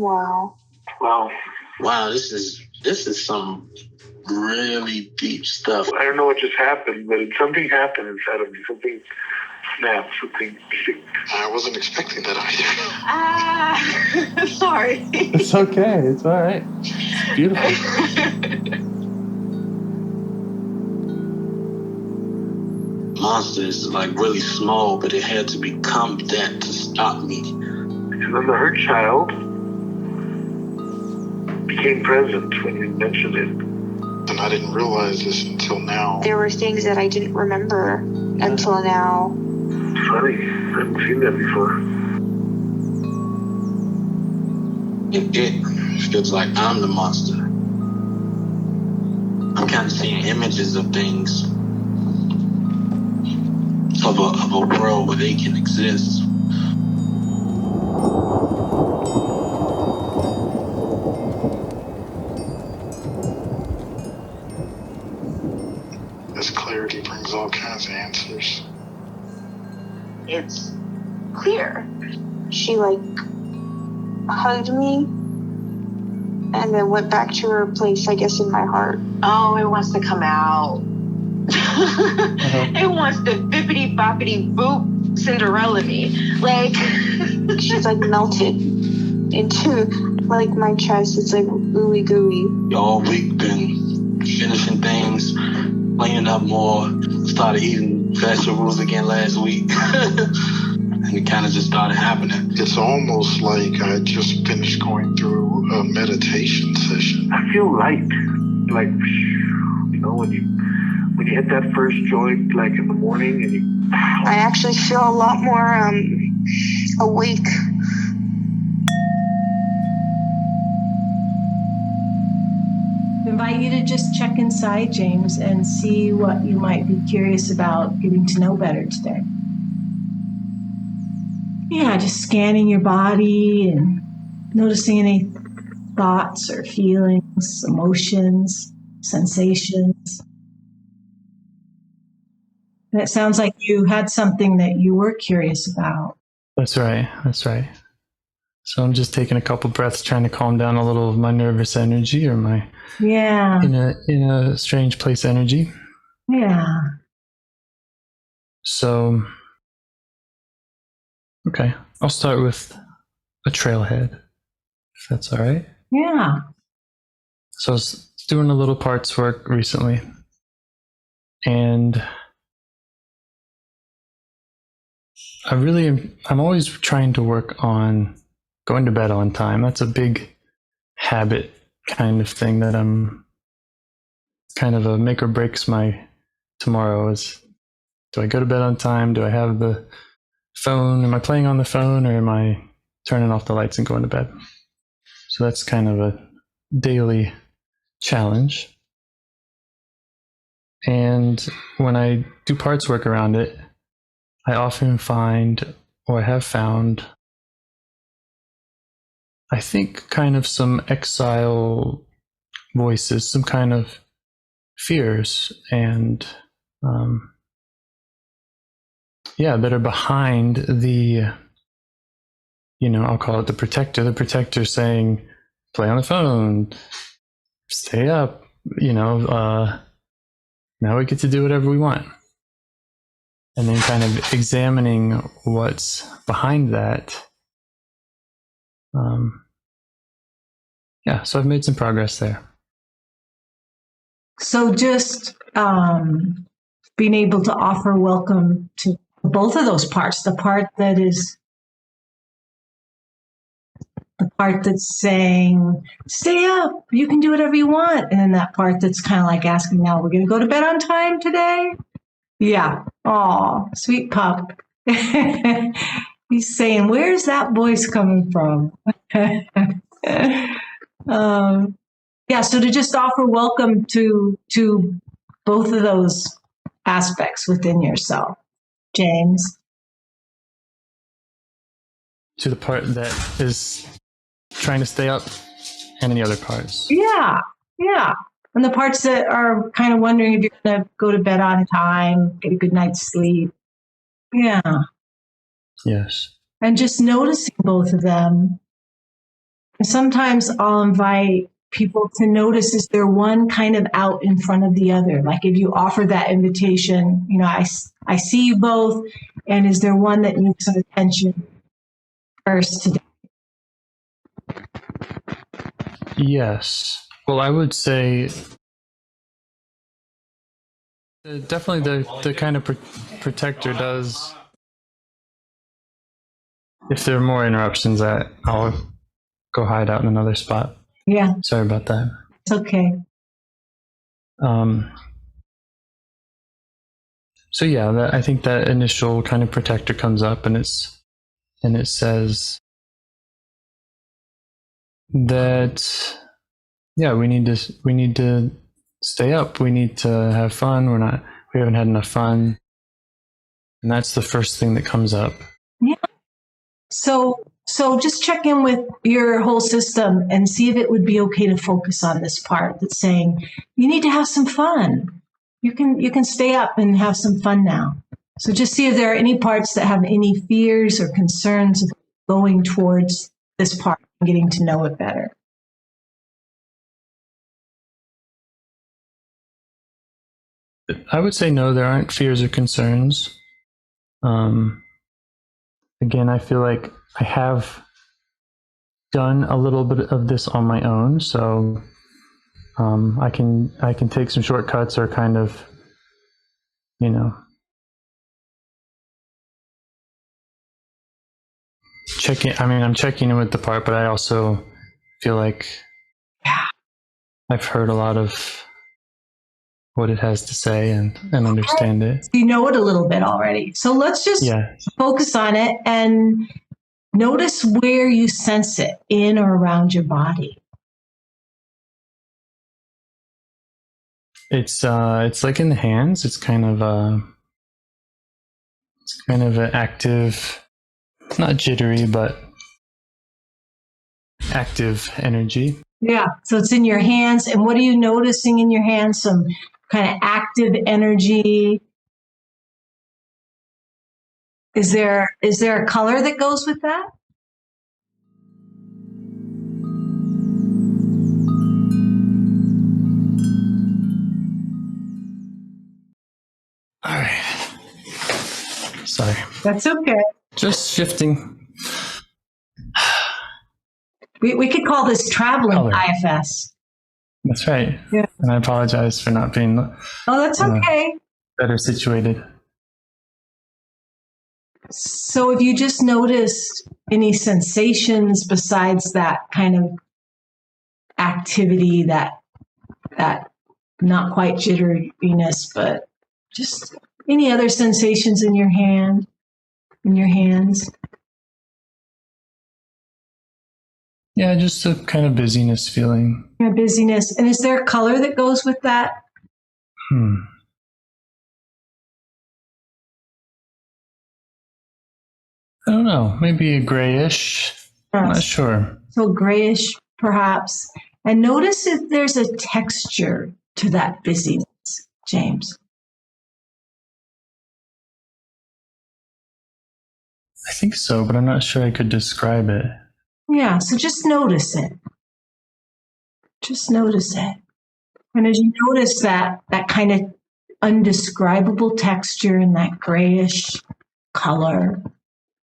Wow. Wow, this is some really deep stuff. I don't know what just happened, but something happened inside of me. Something snapped, something. I wasn't expecting that either. Sorry. It's okay. It's all right. It's beautiful. Monster is like really small, but it had to become that to stop me. And then the hurt child became present when you mentioned it. And I didn't realize this until now. There were things that I didn't remember until now. Funny, I haven't seen that before. It feels like I'm the monster. I'm kind of seeing images of things, of a world where they can exist. This clarity brings all kinds of answers. It's clear. She hugged me and then went back to her place, I guess, in my heart. Oh, it wants to come out. It wants to bippity boppity boop Cinderella me. She's melted into my chest. It's ooey gooey. All week been finishing things, cleaning up more, started eating vegetables again last week. And it kind of just started happening. It's almost like I just finished going through a meditation session. I feel light. When you hit that first joint, in the morning, and I actually feel a lot more awake. I invite you to just check inside, James, and see what you might be curious about getting to know better today. Yeah, just scanning your body and noticing any thoughts or feelings, emotions, sensations. And it sounds like you had something that you were curious about. That's right. So I'm just taking a couple breaths, trying to calm down a little of my nervous energy or my in a strange place energy. Yeah. So, okay, I'll start with a trailhead, if that's all right. Yeah. So I was doing a little parts work recently, and I'm always trying to work on going to bed on time. That's a big habit kind of thing that I'm kind of a make or breaks my tomorrow is, do I go to bed on time? Do I have the phone? Am I playing on the phone, or am I turning off the lights and going to bed? So that's kind of a daily challenge. And when I do parts work around it, I often find, or I have found, I think kind of some exile voices, some kind of fears, and that are behind the, I'll call it the protector saying, play on the phone, stay up, now we get to do whatever we want. And then kind of examining what's behind that. So I've made some progress there. So just being able to offer welcome to both of those parts, the part that's saying, stay up, you can do whatever you want. And then that part that's kind of asking, now we're going to go to bed on time today? Yeah. Oh, sweet pup. He's saying, where's that voice coming from? So to just offer welcome to both of those aspects within yourself, James. To the part that is trying to stay up, and any other parts. Yeah. And the parts that are kind of wondering if you're going to go to bed on time, get a good night's sleep. Yeah. Yes. And just noticing both of them Sometimes I'll invite people to notice, is there one kind of out in front of the other? Like if you offer that invitation, I see you both, and is there one that needs some attention first today? Yes. Well, I would say definitely the kind of protector does. If there are more interruptions, I'll go hide out in another spot. Yeah. Sorry about that. It's okay. So yeah, I think that initial kind of protector comes up, and it says that we need to stay up. We need to have fun. We haven't had enough fun, and that's the first thing that comes up. Yeah. So just check in with your whole system and see if it would be okay to focus on this part that's saying you need to have some fun. You can stay up and have some fun now. So just see if there are any parts that have any fears or concerns of going towards this part and getting to know it better. I would say no, there aren't fears or concerns. Again, I feel like I have done a little bit of this on my own, so I can take some shortcuts or kind of, I'm checking in with the part, but I also feel like I've heard a lot of what it has to say and understand it. You know it a little bit already. So let's just focus on it and notice where you sense it in or around your body. It's like in the hands. It's kind of an active, not jittery, but active energy. Yeah. So it's in your hands. And what are you noticing in your hands? Some kind of active energy. Is there a color that goes with that? All right. Sorry. That's okay. Just shifting. We could call this traveling color. IFS. That's right. Yeah. And I apologize for not being that's okay. Better situated. So if you just noticed any sensations besides that kind of activity, that not quite jitteriness, but just any other sensations in your hands. Yeah, just a kind of busyness feeling. Yeah, busyness. And is there a color that goes with that? I don't know. Maybe a grayish. I'm not sure. So grayish, perhaps. And notice if there's a texture to that busyness, James. I think so, but I'm not sure I could describe it. Yeah, so just notice it. Just notice it. And as you notice that kind of undescribable texture and that grayish color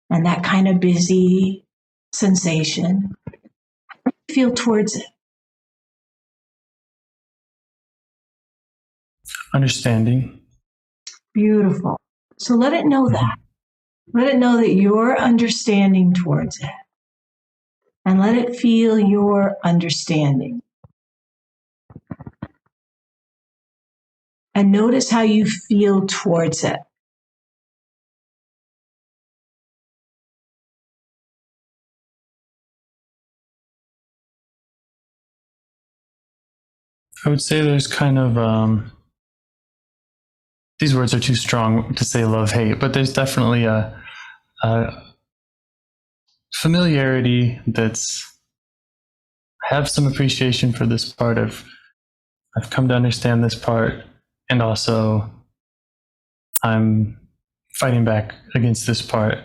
and that kind of busy sensation, how do you feel towards it? Understanding. Beautiful. So let it know that. Let it know that you're understanding towards it. And let it feel your understanding. And notice how you feel towards it. I would say there's kind of, these words are too strong to say love-hate, but there's definitely a familiarity that's, I have some appreciation for this part of, I've come to understand this part, and also I'm fighting back against this part,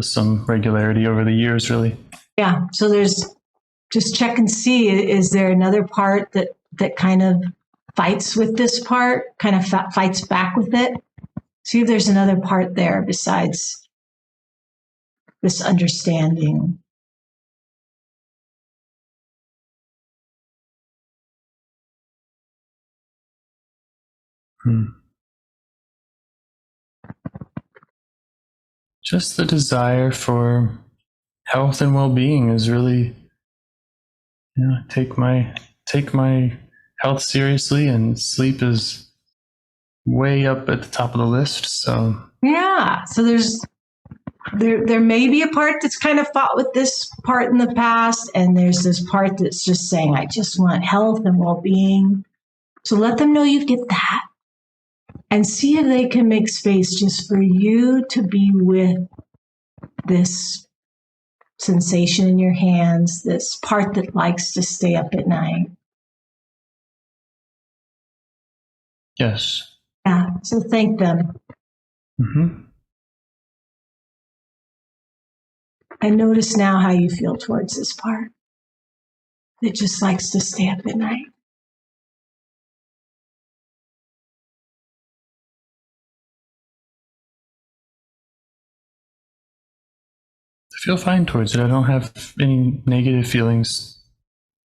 with some regularity over the years, really. Yeah. So there's just check and see, is there another part that kind of fights with this part, kind of fights back with it? See if there's another part there besides this understanding. Just the desire for health and well-being is really, take my health seriously, and sleep is way up at the top of the list. So Yeah. So there may be a part that's kind of fought with this part in the past, and there's this part that's just saying, I just want health and well-being. So let them know you get that, and see if they can make space just for you to be with this sensation in your hands, this part that likes to stay up at night. yes. Yeah. So thank them. Mm-hmm. And notice now how you feel towards this part that just likes to stay up at night. I feel fine towards it. I don't have any negative feelings,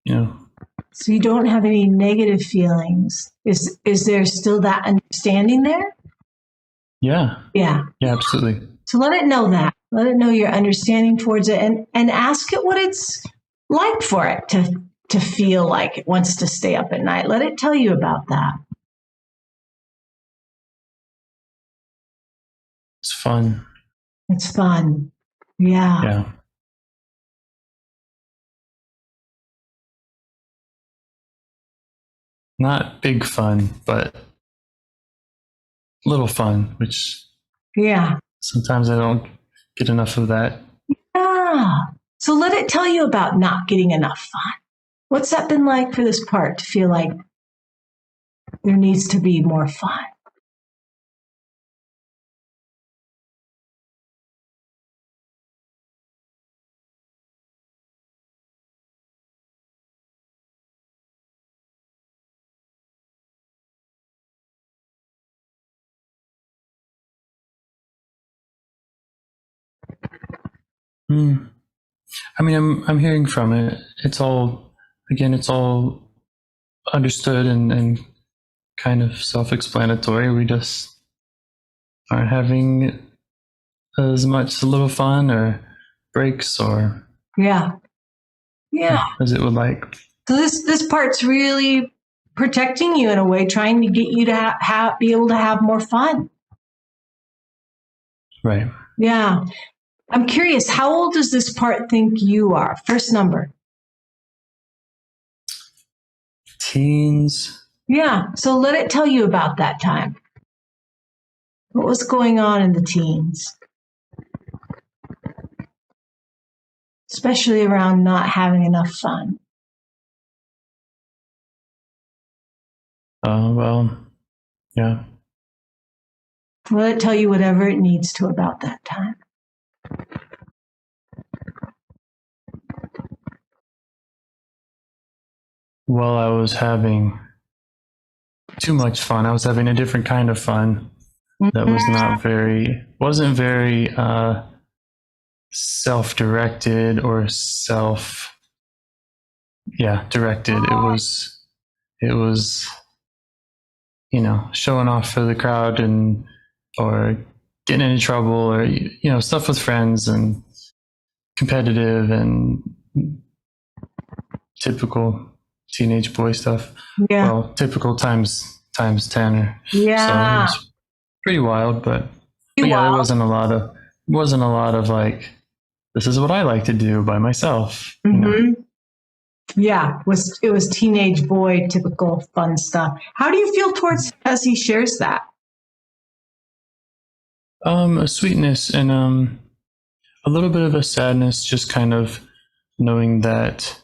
So you don't have any negative feelings. Is there still that understanding there? Yeah. Yeah. Yeah, absolutely. So let it know that. Let it know your understanding towards it, and ask it what it's like for it to feel like it wants to stay up at night. Let it tell you about that. It's fun. It's fun. Yeah. Yeah. Not big fun, but little fun, which Yeah. sometimes I don't get enough of that. Yeah. So let it tell you about not getting enough fun. What's that been like for this part to feel like there needs to be more fun? I mean, I'm hearing from it. It's all understood and kind of self-explanatory. We just aren't having as much little fun or breaks or Yeah. as it would like. So this part's really protecting you in a way, trying to get you to be able to have more fun. Right. Yeah. I'm curious, how old does this part think you are? First number. Teens. Yeah. So let it tell you about that time. What was going on in the teens? Especially around not having enough fun. Well, yeah. Let it tell you whatever it needs to about that time. Well, I was having too much fun. I was having a different kind of fun that wasn't very self-directed or directed. It was showing off for the crowd or getting into trouble or stuff with friends and competitive and typical teenage boy stuff. Yeah. Well, typical times 10 or Yeah. so. It was pretty wild, but yeah, there wasn't a lot of like, this is what I like to do by myself. Mm-hmm. Yeah, it was teenage boy, typical fun stuff. How do you feel towards him as he shares that? A sweetness and a little bit of a sadness, just kind of knowing that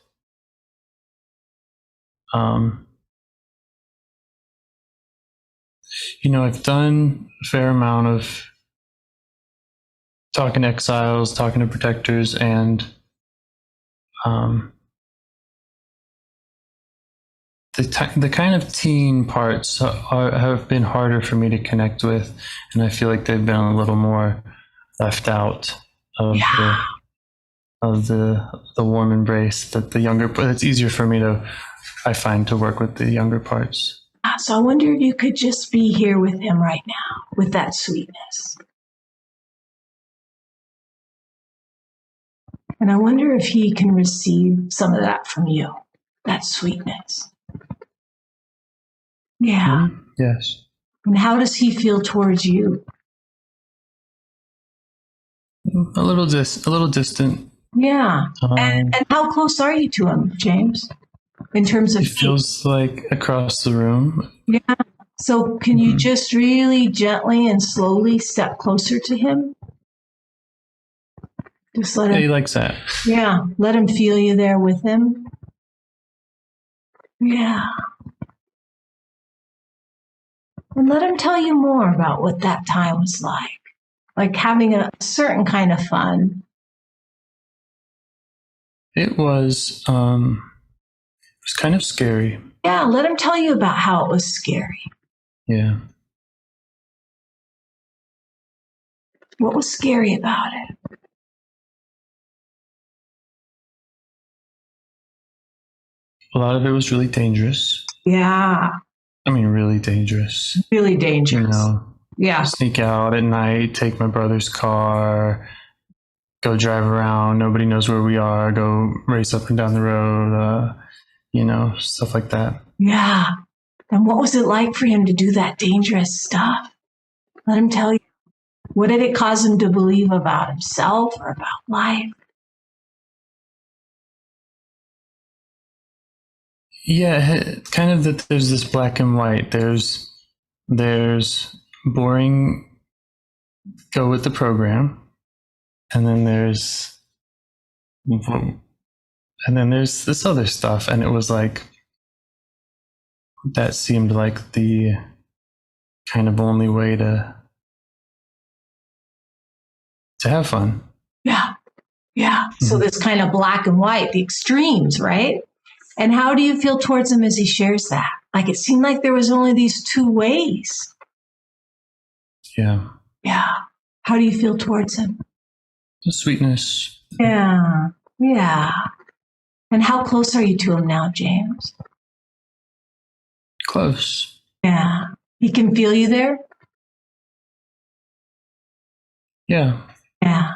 I've done a fair amount of talking to exiles, talking to protectors, and the kind of teen parts have been harder for me to connect with, and I feel like they've been a little more left out of the warm embrace that the younger. But it's easier for me I find, to work with the younger parts. So I wonder if you could just be here with him right now, with that sweetness. And I wonder if he can receive some of that from you, that sweetness. Yeah. Mm-hmm. Yes. And how does he feel towards you? A little distant. Yeah. And how close are you to him, James? In terms of it feels like across the room. Yeah. So can you just really gently and slowly step closer to him? Just let him. Yeah, he likes that. Yeah. Let him feel you there with him. Yeah. And let him tell you more about what that time was like having a certain kind of fun. It was kind of scary. Yeah, let him tell you about how it was scary. Yeah. What was scary about it? A lot of it was really dangerous. Yeah. I mean, really dangerous. Really dangerous. You know, yeah. Sneak out at night, take my brother's car, go drive around. Nobody knows where we are. Go race up and down the road. Stuff like that. Yeah. And what was it like for him to do that dangerous stuff? Let him tell you. What did it cause him to believe about himself or about life? Yeah, kind of that there's this black and white. There's boring, go with the program, and then there's this other stuff, and it was like that seemed like the kind of only way to have fun. Yeah. Yeah. Mm-hmm. So this kind of black and white, the extremes, right? And how do you feel towards him as he shares that? Like it seemed like there was only these two ways. Yeah. Yeah. How do you feel towards him? The sweetness. Yeah. Yeah. And how close are you to him now, James? Close. Yeah. He can feel you there? Yeah. Yeah.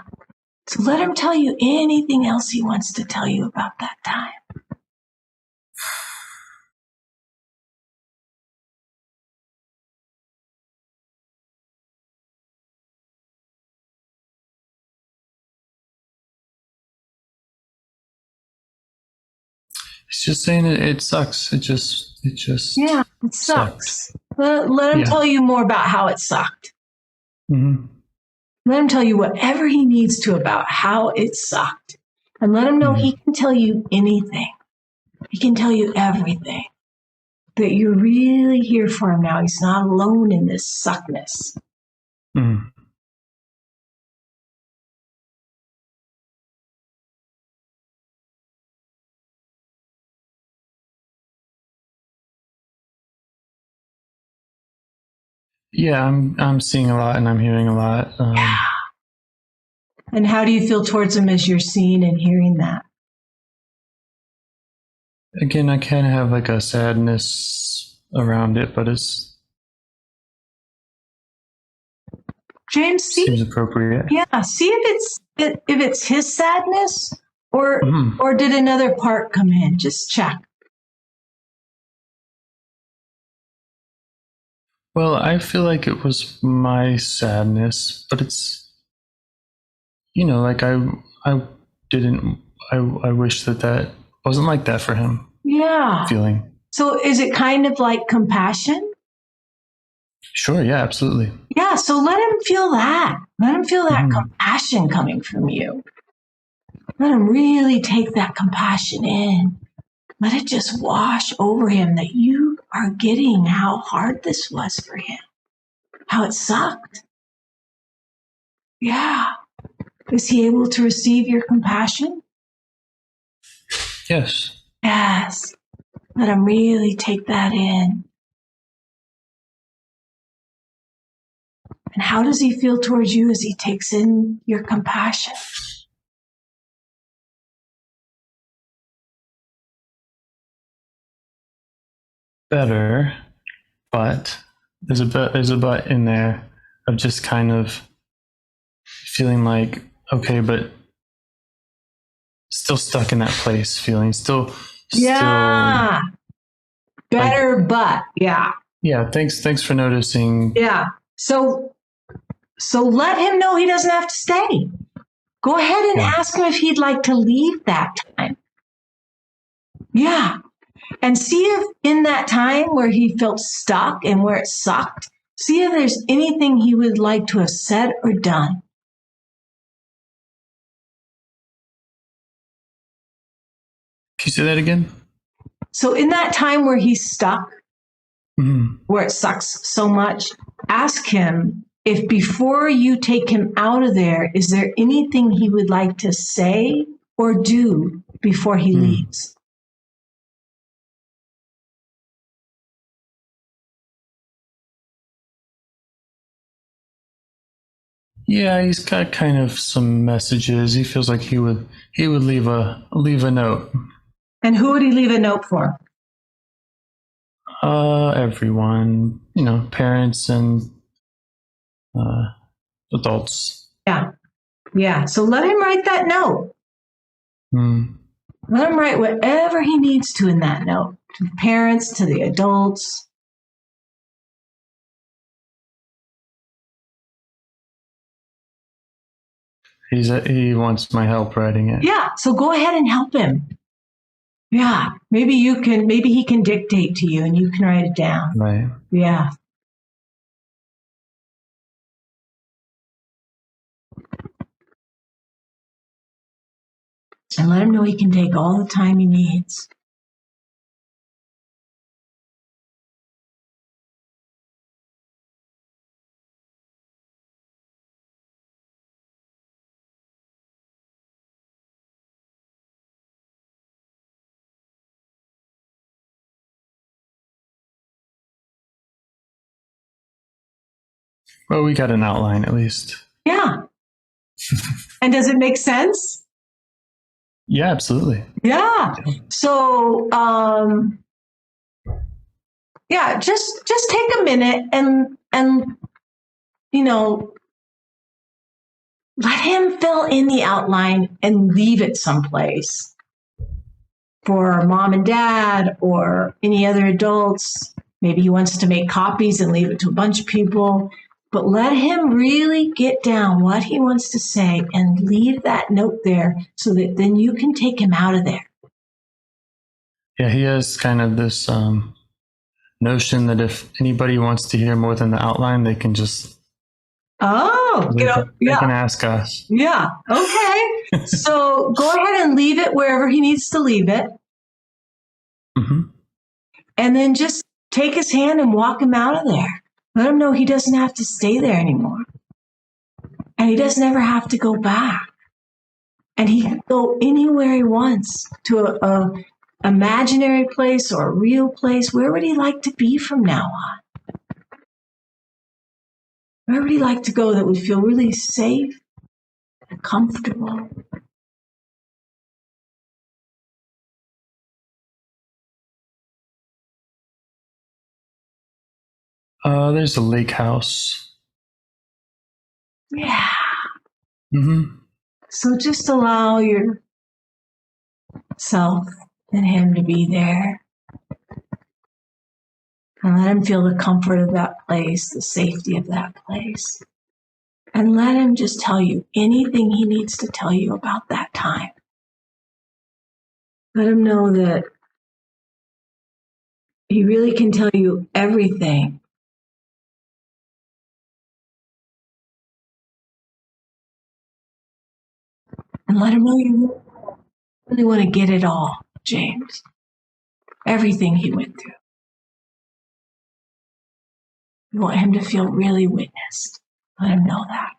So let him tell you anything else he wants to tell you about that time. He's just saying it sucks. It just yeah, it sucks. Let him tell you more about how it sucked. Mm-hmm. Let him tell you whatever he needs to about how it sucked. And let him know he can tell you anything. He can tell you everything. That you're really here for him now. He's not alone in this suckness. Mm. Yeah, I'm seeing a lot and I'm hearing a lot. Yeah. And how do you feel towards him as you're seeing and hearing that? Again, I kind of have like a sadness around it, but it's James, seems appropriate. Yeah, see if it's his sadness or did another part come in? Just check. Well, I feel like it was my sadness, but it's, like I wish that wasn't like that for him. Yeah. Feeling. So is it kind of like compassion? Sure, yeah, absolutely. Yeah, so let him feel that. Let him feel that compassion coming from you. Let him really take that compassion in. Let it just wash over him that you are getting how hard this was for him, how it sucked. Yeah. Is he able to receive your compassion? Yes. Yes. Let him really take that in. And how does he feel towards you as he takes in your compassion? Better, but there's a but in there of just kind of feeling like, okay, but still stuck in that place, feeling still Yeah. Better, like, but yeah. Yeah, thanks for noticing. Yeah. So let him know he doesn't have to stay. Go ahead and ask him if he'd like to leave that time. Yeah. And see if in that time where he felt stuck and where it sucked, see if there's anything he would like to have said or done. Can you say that again? So in that time where he's stuck, where it sucks so much, ask him if before you take him out of there, is there anything he would like to say or do before he leaves? Yeah, he's got kind of some messages. He feels like he would leave a note. And who would he leave a note for? Everyone, parents and adults. Yeah. Yeah. So let him write that note. Let him write whatever he needs to in that note, to the parents, to the adults. He wants my help writing it. Yeah. So go ahead and help him. Yeah. Maybe he can dictate to you and you can write it down. Right. Yeah. And let him know he can take all the time he needs. Well, we got an outline at least. Yeah. And does it make sense? Yeah, absolutely. Yeah. So, yeah, just take a minute and let him fill in the outline and leave it someplace for mom and dad or any other adults. Maybe he wants to make copies and leave it to a bunch of people. But let him really get down what he wants to say and leave that note there so that then you can take him out of there. Yeah, he has kind of this notion that if anybody wants to hear more than the outline, they can just they can ask us. Yeah. Okay. So go ahead and leave it wherever he needs to leave it. And then just take his hand and walk him out of there. Let him know he doesn't have to stay there anymore. And he doesn't ever have to go back. And he can go anywhere he wants, to a imaginary place or a real place. Where would he like to be from now on? Where would he like to go that would feel really safe and comfortable? There's a lake house. Yeah. So just allow yourself and him to be there. And let him feel the comfort of that place, the safety of that place. And let him just tell you anything he needs to tell you about that time. Let him know that he really can tell you everything. And let him know you really want to get it all, James. Everything he went through. You want him to feel really witnessed. Let him know that.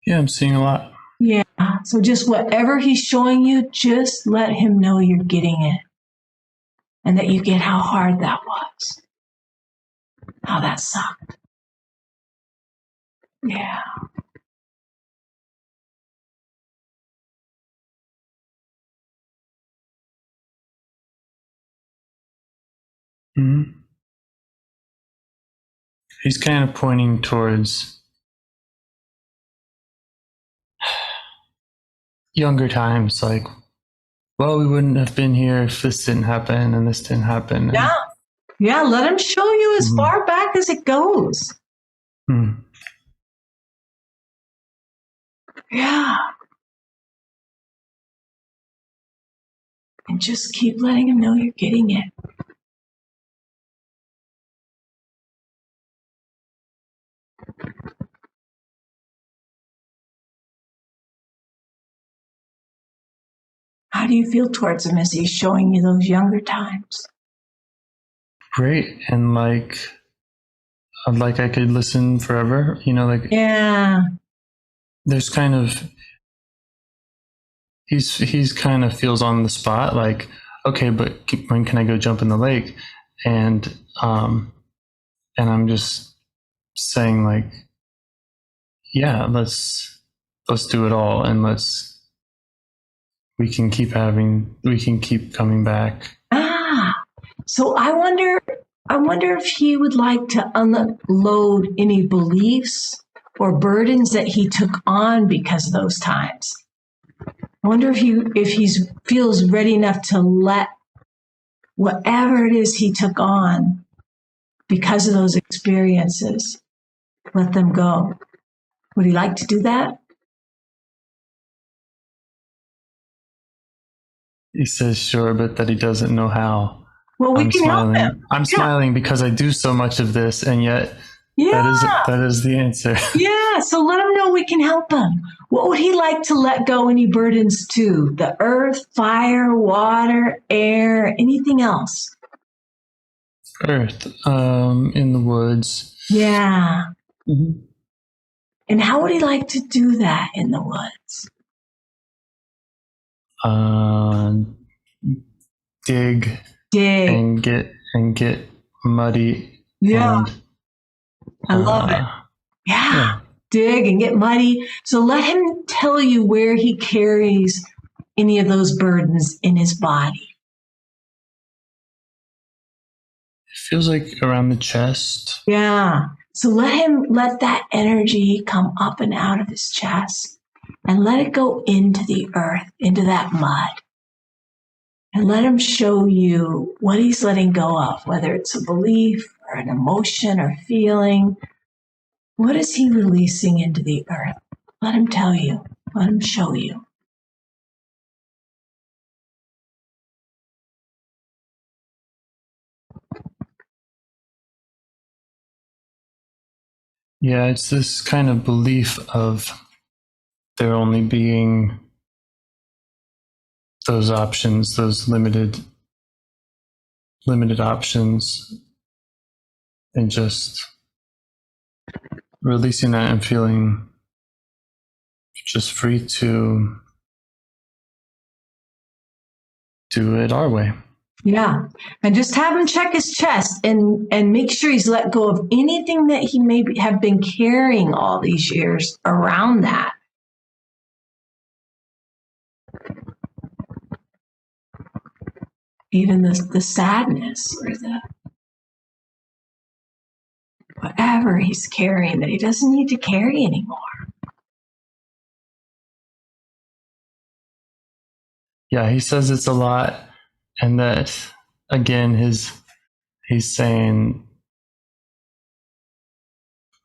Yeah, I'm seeing a lot. Yeah. So just whatever he's showing you, just let him know you're getting it. And that you get how hard that was. How that sucked. Yeah. Mm-hmm. He's kind of pointing towards younger times, like, well, we wouldn't have been here if this didn't happen and this didn't happen. Yeah. Yeah, let him show you as far back as it goes. Mm-hmm. Yeah. And just keep letting him know you're getting it. How do you feel towards him as he's showing you those younger times? Great. And like I could listen forever, like, yeah. There's kind of, he's kind of feels on the spot, like, okay, but when can I go jump in the lake? And I'm just saying, like, yeah, let's do it all, and we can keep coming back. So I wonder if he would like to unload any beliefs or burdens that he took on because of those times. I wonder if he feels ready enough to let whatever it is he took on because of those experiences, let them go. Would he like to do that? He says sure, but that he doesn't know how. Well, we can smiling. help him. I'm smiling because I do so much of this, and yet that is the answer. Yeah, so let him know we can help him. What would he like to let go any burdens to? The earth, fire, water, air, anything else? Earth, in the woods. Yeah. Mm-hmm. And how would he like to do that in the woods? Dig and get muddy. Yeah. I love it. Yeah. Dig and get muddy. So let him tell you where he carries any of those burdens in his body. It feels like around the chest. Yeah. So let that energy come up and out of his chest and let it go into the earth, into that mud. And let him show you what he's letting go of, whether it's a belief or an emotion or feeling. What is he releasing into the earth? Let him tell you. Let him show you. Yeah, it's this kind of belief of there only being those options, those limited options, and just releasing that and feeling just free to do it our way. Yeah. And just have him check his chest and make sure he's let go of anything that he may have been carrying all these years around that. Even the sadness or the whatever he's carrying that he doesn't need to carry anymore. Yeah, he says it's a lot, and that again he's saying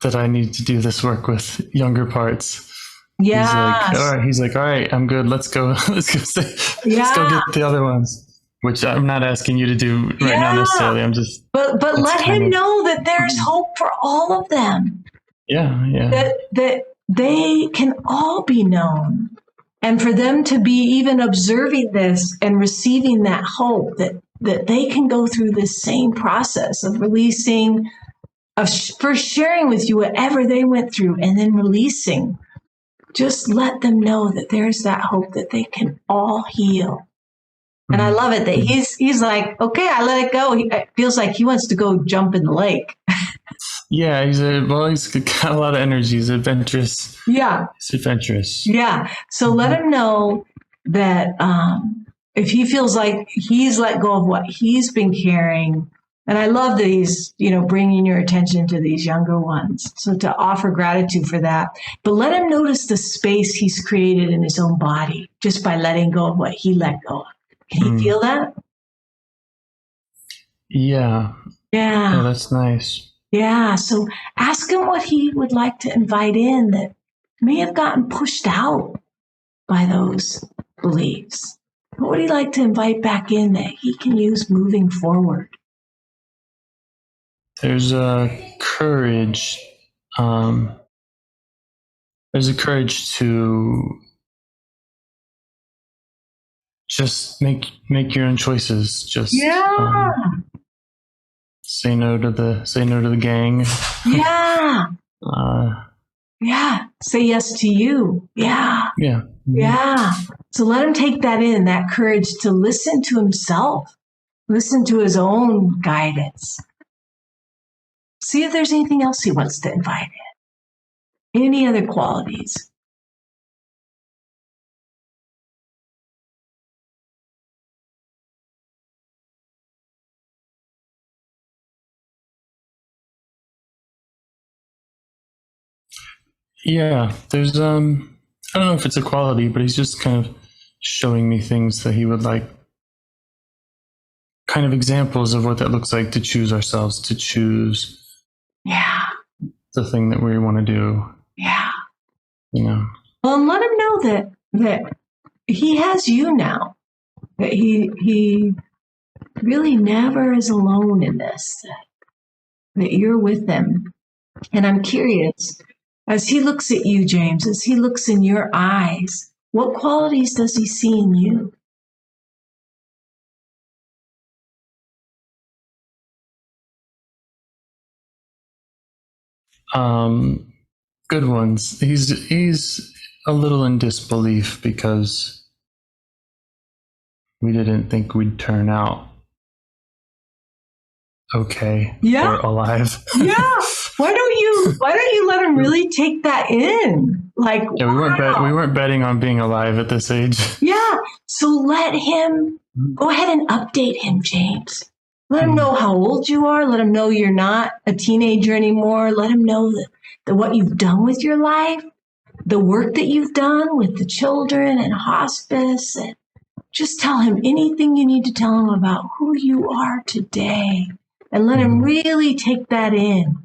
that I need to do this work with younger parts. Yeah. He's like, all right, I'm good. Let's go. Let's go get the other ones. Which I'm not asking you to do right now necessarily. I'm just. But let him know that there's hope for all of them. Yeah. That they can all be known, and for them to be even observing this and receiving that hope that they can go through this same process of releasing, of first sharing with you whatever they went through, and then releasing just let them know that there's that hope that they can all heal. And I love it that he's like, okay, I let it go. It feels like he wants to go jump in the lake. Yeah, he's got a lot of energy. He's adventurous. Yeah. He's adventurous. Yeah. So let him know that if he feels like he's let go of what he's been carrying, and I love that he's, bringing your attention to these younger ones. So to offer gratitude for that, but let him notice the space he's created in his own body just by letting go of what he let go of. Can you feel that? Yeah. Yeah. Yeah, that's nice. Yeah. So ask him what he would like to invite in that may have gotten pushed out by those beliefs. What would he like to invite back in that he can use moving forward? There's a courage. There's a courage to just make your own choices. Just say no to the gang. Yeah. Yeah. Say yes to you. Yeah. Yeah. Yeah. So let him take that in, that courage to listen to himself, listen to his own guidance. See if there's anything else he wants to invite in. Any other qualities. Yeah. There's I don't know if it's a quality, but he's just kind of showing me things that he would like, kind of examples of what that looks like to choose ourselves, to choose the thing that we want to do. Yeah. Well, and let him know that he has you now. That he really never is alone in this. That you're with him. And I'm curious, as he looks at you, James, as he looks in your eyes, what qualities does he see in you? Good ones. He's a little in disbelief because we didn't think we'd turn out okay or alive. Yeah. Why don't you let him really take that in? Like, yeah, we weren't betting on being alive at this age. Yeah. So let him go ahead and update him, James. Let him know how old you are. Let him know you're not a teenager anymore. Let him know that what you've done with your life, the work that you've done with the children and hospice, and just tell him anything you need to tell him about who you are today. And let him really take that in.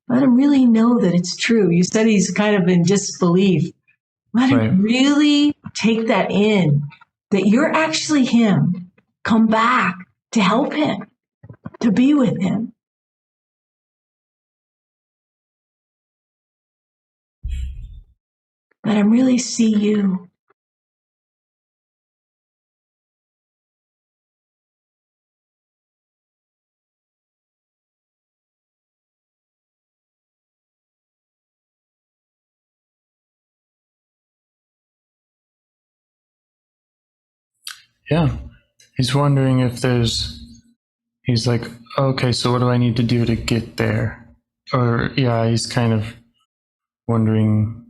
Let him really know that it's true. You said he's kind of in disbelief. Let him really take that in, that you're actually him. Come back to help him, to be with him. Let him really see you. Yeah. He's wondering if he's like, okay, so what do I need to do to get there? Or, he's kind of wondering.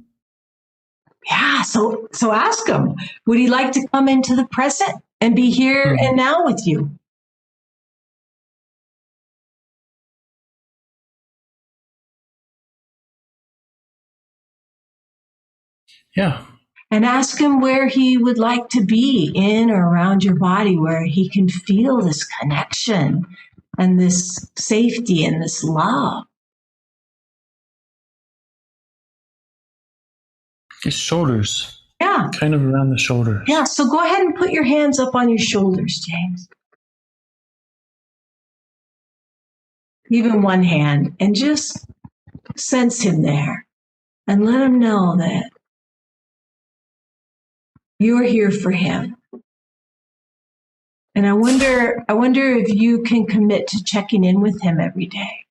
Yeah, so ask him, would he like to come into the present and be here and now with you? Yeah. And ask him where he would like to be in or around your body, where he can feel this connection and this safety and this love. His shoulders. Yeah. Kind of around the shoulders. Yeah, so go ahead and put your hands up on your shoulders, James. Even one hand, and just sense him there and let him know that you're here for him. And I wonder if you can commit to checking in with him every day.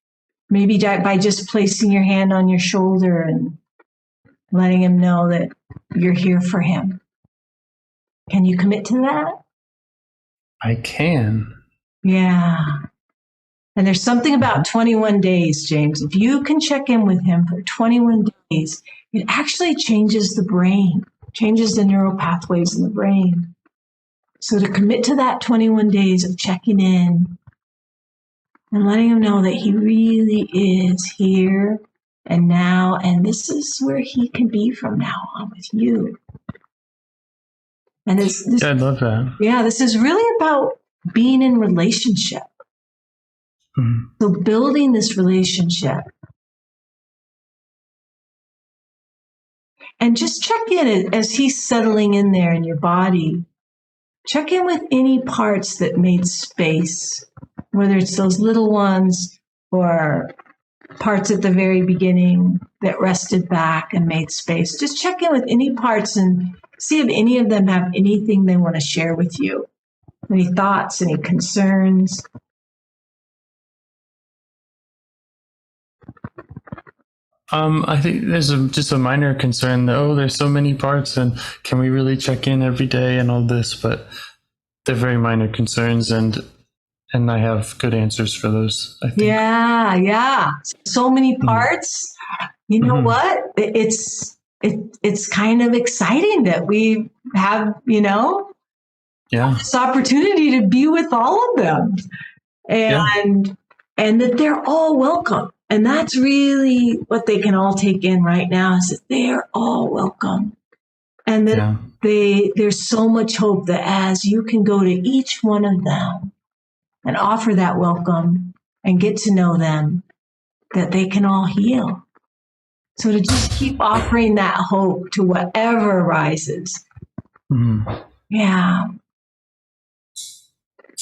Maybe by just placing your hand on your shoulder and letting him know that you're here for him. Can you commit to that? I can. Yeah. And there's something about 21 days, James. If you can check in with him for 21 days, it actually changes the brain, changes the neural pathways in the brain. So to commit to that 21 days of checking in and letting him know that he really is here and now, and this is where he can be from now on with you. And Yeah, I love that. yeah, this is really about being in relationship. Mm-hmm. So building this relationship. And just check in as he's settling in there in your body. Check in with any parts that made space, whether it's those little ones or parts at the very beginning that rested back and made space. Just check in with any parts and see if any of them have anything they want to share with you. Any thoughts, any concerns. I think there's just a minor concern that, there's so many parts, and can we really check in every day and all this? But they're very minor concerns, and I have good answers for those, I think. Yeah. So many parts. You know what? It's kind of exciting that we have, this opportunity to be with all of them. And that they're all welcome. And that's really what they can all take in right now, is that they are all welcome. And that there's so much hope that as you can go to each one of them and offer that welcome and get to know them, that they can all heal. So to just keep offering that hope to whatever arises. Mm-hmm. Yeah.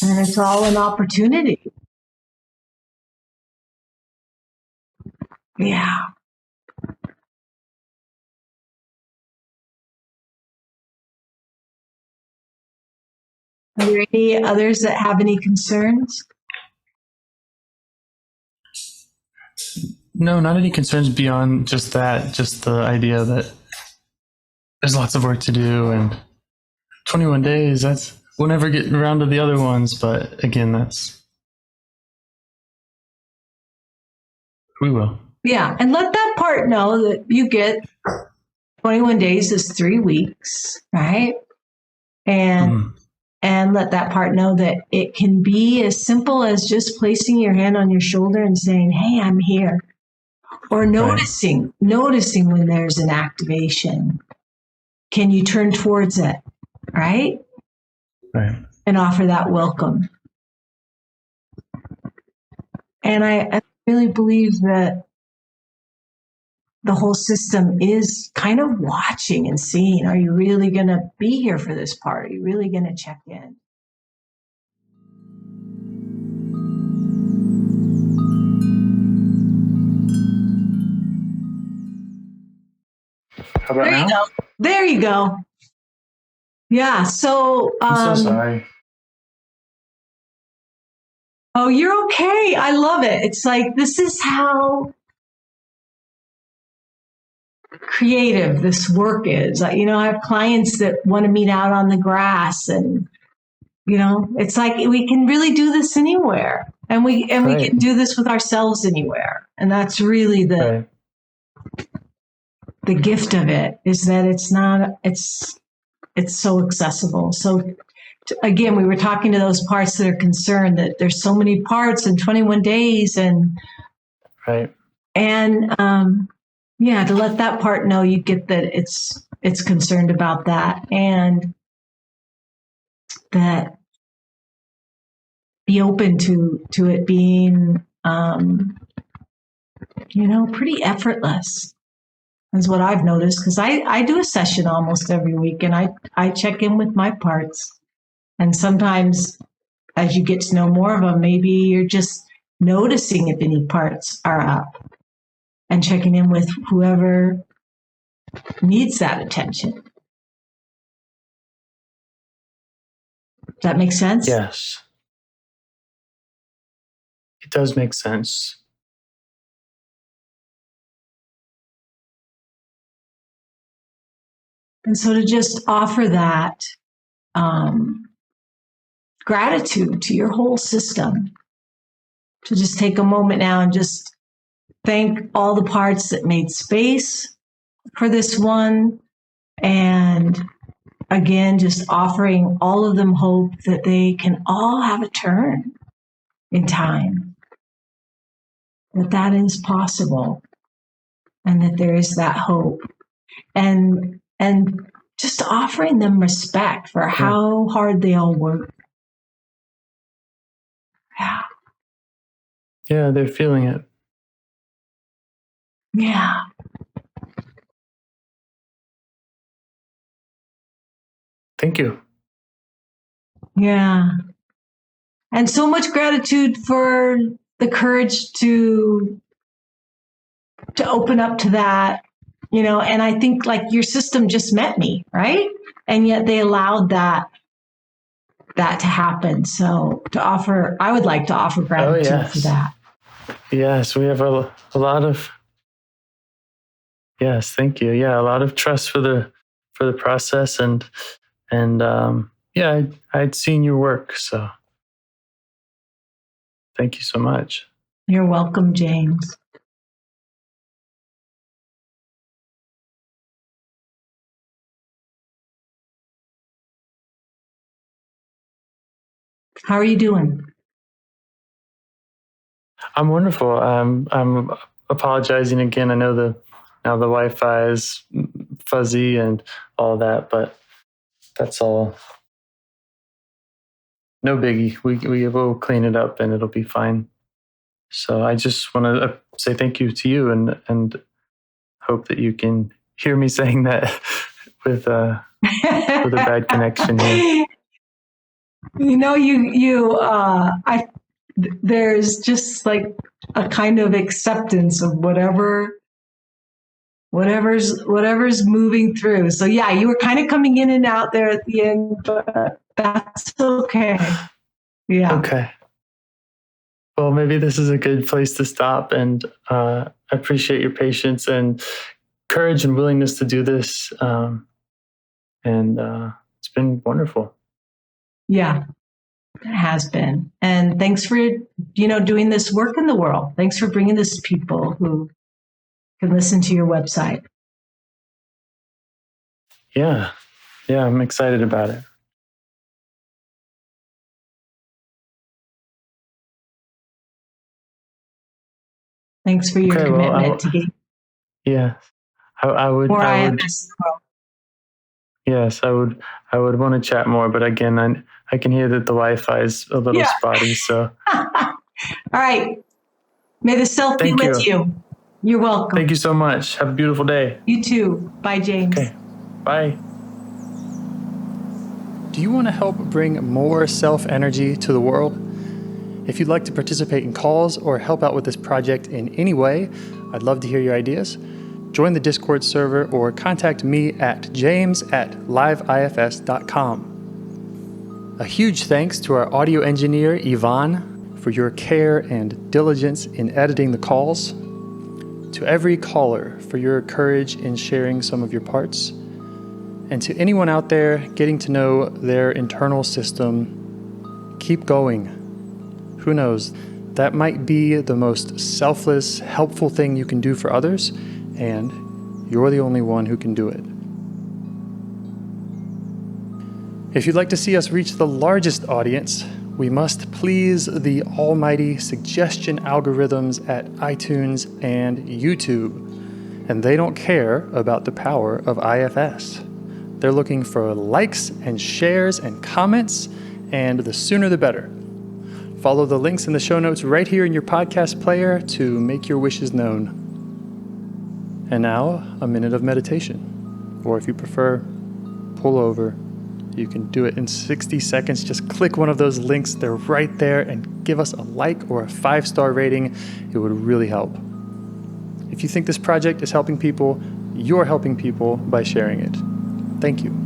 And it's all an opportunity. Yeah. Are there any others that have any concerns? No, not any concerns beyond just that. Just the idea that there's lots of work to do, and 21 days, we'll never get around to the other ones. But again, we will. Yeah. And let that part know that you get 21 days is 3 weeks, right? And let that part know that it can be as simple as just placing your hand on your shoulder and saying, hey, I'm here. Or noticing when there's an activation. Can you turn towards it? Right? Right. And offer that welcome. And I really believe that the whole system is kind of watching and seeing, are you really going to be here for this part? Are you really going to check in? How about now? There you go. Yeah. So, I'm so sorry. Oh, you're okay. I love it. It's like, this is how creative this work is. I have clients that want to meet out on the grass, and it's like we can really do this anywhere, and we can do this with ourselves anywhere. And that's really the gift of it, is that it's so accessible. So again, we were talking to those parts that are concerned that there's so many parts in 21 days, and to let that part know you get that it's concerned about that, and that be open to it being pretty effortless, is what I've noticed, because I do a session almost every week, and I check in with my parts. And sometimes as you get to know more of them, maybe you're just noticing if any parts are up and checking in with whoever needs that attention. Does that make sense? Yes. It does make sense. And so to just offer that gratitude to your whole system, to just take a moment now and just thank all the parts that made space for this one. And again, just offering all of them hope that they can all have a turn in time, that is possible, and that there is that hope. And just offering them respect for how hard they all work. Yeah. Yeah, they're feeling it. Yeah. Thank you. Yeah. And so much gratitude for the courage to open up to that, and I think like your system just met me, right? And yet they allowed that to happen. So I would like to offer gratitude for that. Yes, we have a lot of, yes, thank you. Yeah, a lot of trust for the process, and I'd seen your work, so thank you so much. You're welcome, James. How are you doing? I'm wonderful. I'm apologizing again. I know now the Wi-Fi is fuzzy and all that, but that's all. No biggie. We will clean it up and it'll be fine. So I just want to say thank you to you, and hope that you can hear me saying that with a bad connection here. There's just like a kind of acceptance of whatever's moving through. So yeah, you were kind of coming in and out there at the end, but that's okay. Yeah. Okay. Well, maybe this is a good place to stop, and I appreciate your patience and courage and willingness to do this. And it's been wonderful. Yeah, it has been. And thanks for, doing this work in the world. Thanks for bringing this to people who can listen to your website. Yeah, I'm excited about it. Thanks for your commitment to get. Yeah, I would. More I would. IFS. Yes, I would want to chat more, but again, I can hear that the Wi-Fi is a little spotty. So, all right. May the self be with you. You're welcome. Thank you so much. Have a beautiful day. You too. Bye, James. Okay. Bye. Do you want to help bring more self-energy to the world? If you'd like to participate in calls or help out with this project in any way, I'd love to hear your ideas. Join the Discord server or contact me at james@liveifs.com. A huge thanks to our audio engineer, Yvonne, for your care and diligence in editing the calls. To every caller for your courage in sharing some of your parts. And to anyone out there getting to know their internal system, keep going. Who knows? That might be the most selfless, helpful thing you can do for others, and you're the only one who can do it. If you'd like to see us reach the largest audience, we must please the almighty suggestion algorithms at iTunes and YouTube. And they don't care about the power of IFS. They're looking for likes and shares and comments, and the sooner the better. Follow the links in the show notes right here in your podcast player to make your wishes known. And now, a minute of meditation. Or if you prefer, pull over. You can do it in 60 seconds. Just click one of those links. They're right there, and give us a like or a 5-star rating. It would really help. If you think this project is helping people, you're helping people by sharing it. Thank you.